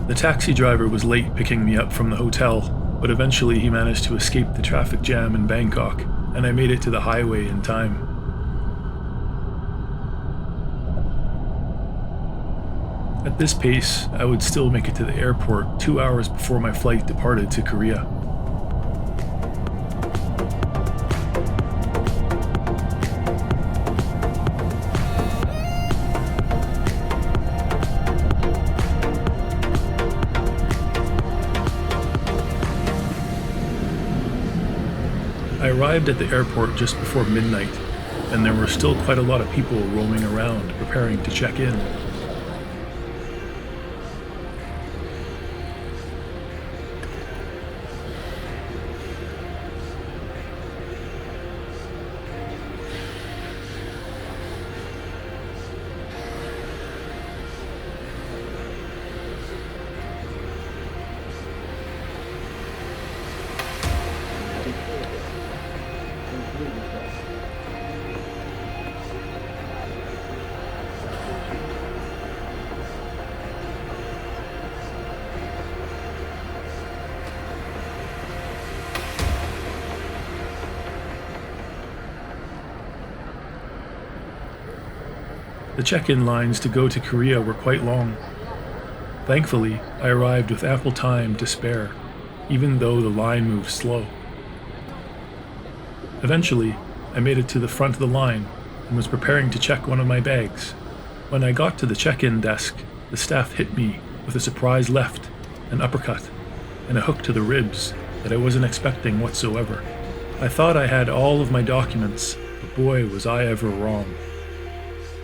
The taxi driver was late picking me up from the hotel, but eventually he managed to escape the traffic jam in Bangkok, and I made it to the highway in time. At this pace, I would still make it to the airport 2 hours before my flight departed to Korea. I arrived at the airport just before midnight, and there were still quite a lot of people roaming around preparing to check in. The check-in lines to go to Korea were quite long. Thankfully, I arrived with ample time to spare, even though the line moved slow. Eventually, I made it to the front of the line and was preparing to check one of my bags. When I got to the check-in desk, the staff hit me with a surprise left, an uppercut, and a hook to the ribs that I wasn't expecting whatsoever. I thought I had all of my documents, but boy was I ever wrong.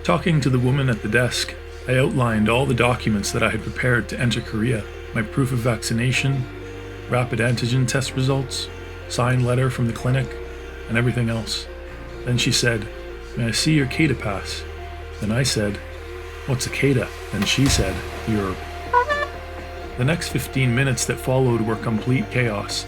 Talking to the woman at the desk, I outlined all the documents that I had prepared to enter Korea, my proof of vaccination, rapid antigen test results, signed letter from the clinic, and everything else. Then she said, "May I see your k-eta pass?" Then I said, "What's a k-eta?" Then she said, "Your..." The next 15 minutes that followed were complete chaos.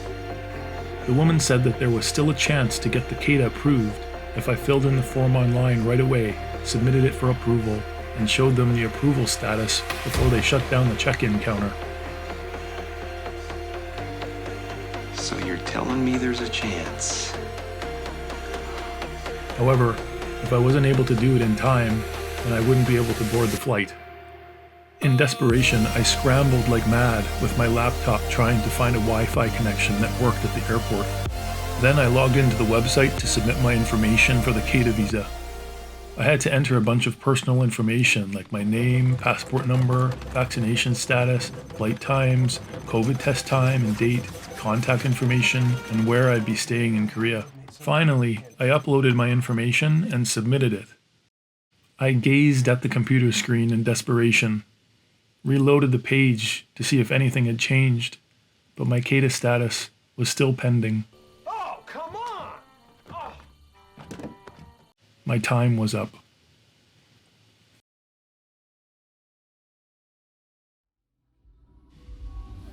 The woman said that there was still a chance to get the k-eta approved if I filled in the form online right away, submitted it for approval, and showed them the approval status before they shut down the check-in counter. So you're telling me there's a chance? However, if I wasn't able to do it in time, then I wouldn't be able to board the flight. In desperation, I scrambled like mad with my laptop trying to find a Wi-Fi connection that worked at the airport. Then I logged into the website to submit my information for the KETA visa. I had to enter a bunch of personal information like my name, passport number, vaccination status, flight times, COVID test time and date, contact information, and where I'd be staying in Korea. Finally, I uploaded my information and submitted it. I gazed at the computer screen in desperation, reloaded the page to see if anything had changed, but my k-eta status was still pending. Oh, come on! Oh. My time was up.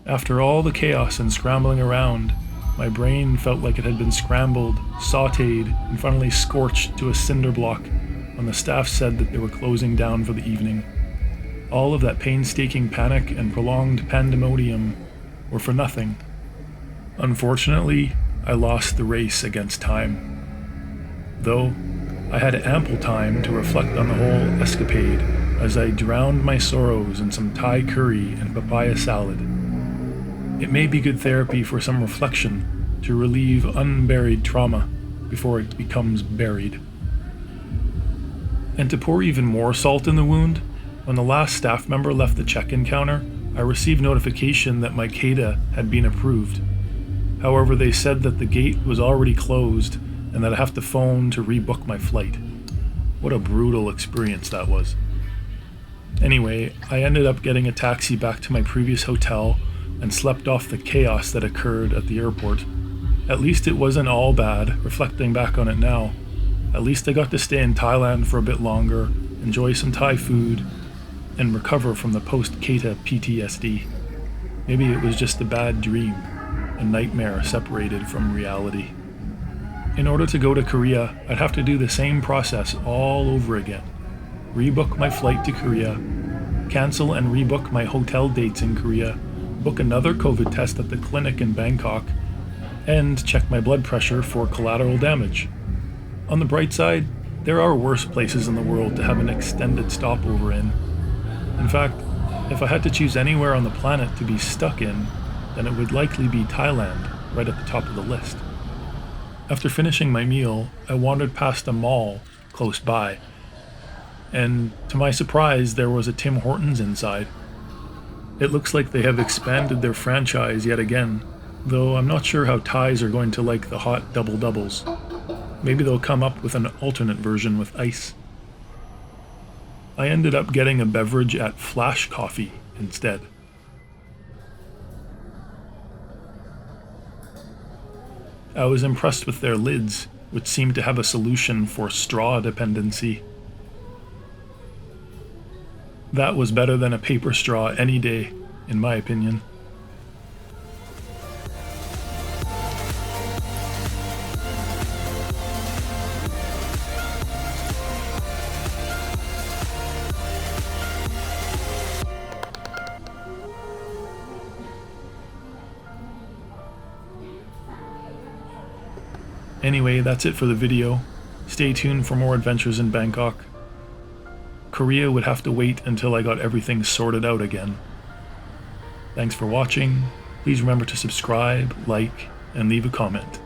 After all the chaos and scrambling around, my brain felt like it had been scrambled, sautéed, and finally scorched to a cinder block when the staff said that they were closing down for the evening. All of that painstaking panic and prolonged pandemonium were for nothing. Unfortunately, I lost the race against time. Though, I had ample time to reflect on the whole escapade as I drowned my sorrows in some Thai curry and papaya salad. It may be good therapy for some reflection to relieve unburied trauma before it becomes buried. And to pour even more salt in the wound, when the last staff member left the check-in counter, I received notification that my k-eta had been approved. However, they said that the gate was already closed and that I have to phone to rebook my flight. What a brutal experience that was. Anyway, I ended up getting a taxi back to my previous hotel and slept off the chaos that occurred at the airport. At least it wasn't all bad, reflecting back on it now. At least I got to stay in Thailand for a bit longer, enjoy some Thai food, and recover from the post-KETA PTSD. Maybe it was just a bad dream, a nightmare separated from reality. In order to go to Korea, I'd have to do the same process all over again. Rebook my flight to Korea, cancel and rebook my hotel dates in Korea, book another COVID test at the clinic in Bangkok, and check my blood pressure for collateral damage. On the bright side, there are worse places in the world to have an extended stopover in. In fact, if I had to choose anywhere on the planet to be stuck in, then it would likely be Thailand, right at the top of the list. After finishing my meal, I wandered past a mall close by, and to my surprise, there was a Tim Hortons inside. It looks like they have expanded their franchise yet again, though I'm not sure how Thais are going to like the hot double doubles. Maybe they'll come up with an alternate version with ice. I ended up getting a beverage at Flash Coffee instead. I was impressed with their lids, which seemed to have a solution for straw dependency. That was better than a paper straw any day, in my opinion. Anyway, that's it for the video. Stay tuned for more adventures in Bangkok. Korea would have to wait until I got everything sorted out again. Thanks for watching. Please remember to subscribe, like, and leave a comment.